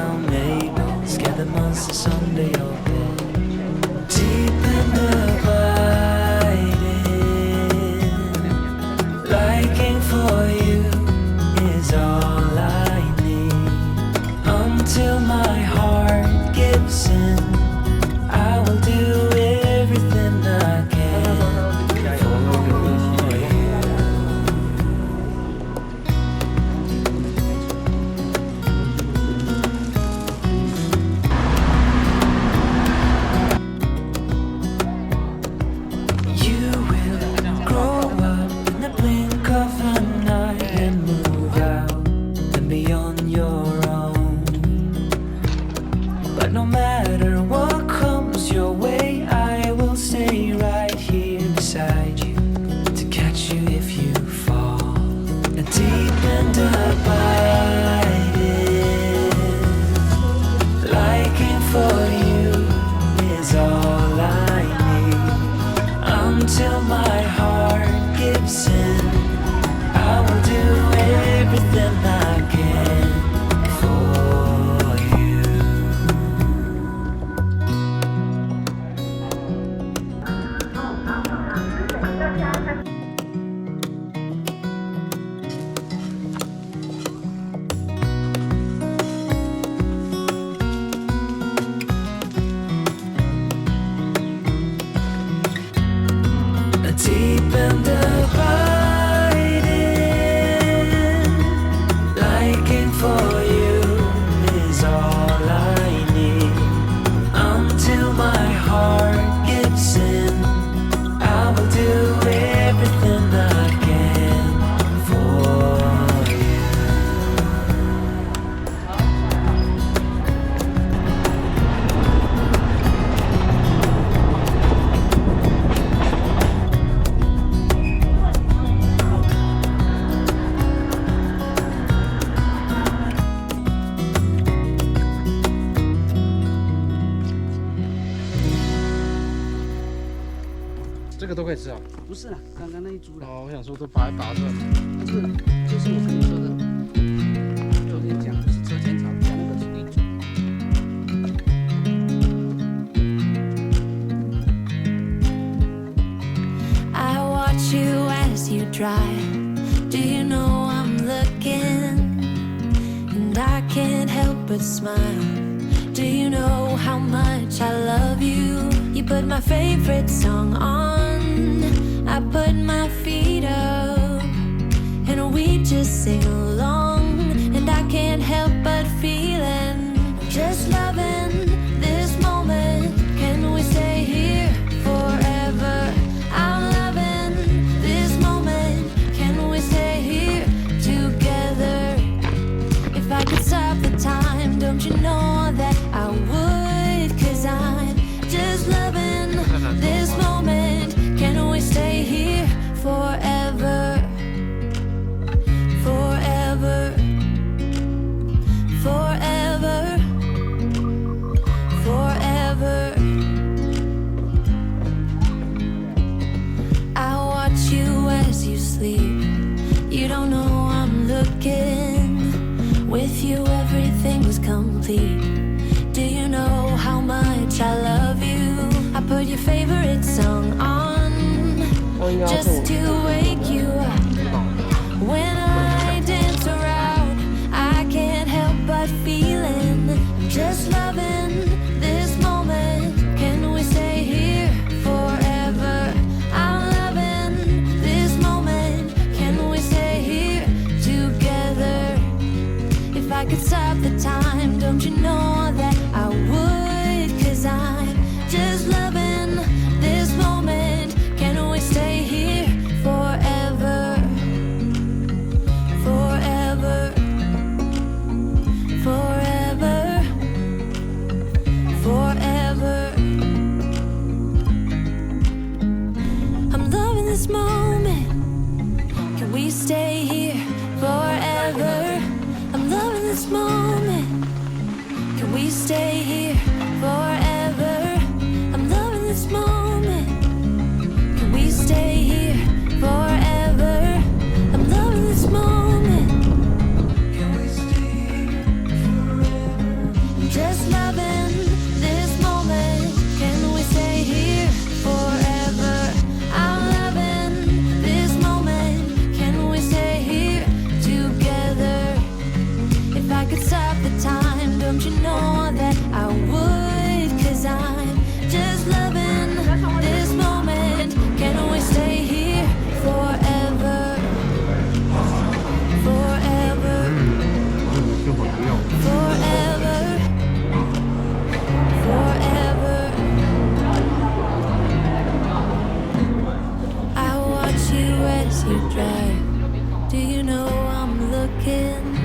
round Mabel, scare the monsters under your bed. Deep and abiding, liking for you is all I need. Until my heart gives in, I will do everything I can for you. You will grow up in the blink of an eye and move out and be on your own. But no matter what comes your way, I will stay right here beside you to catch you if you fall. And deep and abiding, liking for you is all I need. Until my heart gives in, I will do everything I can for you. Deep and abiding, liking for you is all I need. Until my heart gives in, I will do everything I can for you. This 这个都可以吃啊？不是啦，刚刚那一株啦。哦，我想说都拔一拔这。这个就是我跟你说的，昨天讲是车前草，讲那个是一株。I watch you as you drive. Do you know I'm looking? And I can't help but smile. Do you know how much I love you? You put my favorite song on. I put my feet up, and we just sing along. And I can't help but feeling, just loving this moment. Can we stay here forever? I'm loving this moment. Can we stay here together? If I could stop the time, don't you know that I would? 'Cause I'm just loving this moment. Can we stay here forever? Forever. Forever. Forever. I watch you as you sleep. You don't know I'm looking. With you everything was complete. Do you know how much I love you? I put your favorite song on just to wake you up. When I dance around, I can't help but feeling, just loving this moment. Can we stay here forever? I'm loving this moment. Can we stay here together? If I could stop the time, don't you know that I would? 'Cause I'm just loving this moment. Can we stay here forever? Forever. Forever. Forever. I'm loving this moment. Can we stay here forever? I'm loving this moment. Can we stay here forever? I'm loving this moment. Can we stay here forever? I'm loving this moment. Can we stay forever? looking.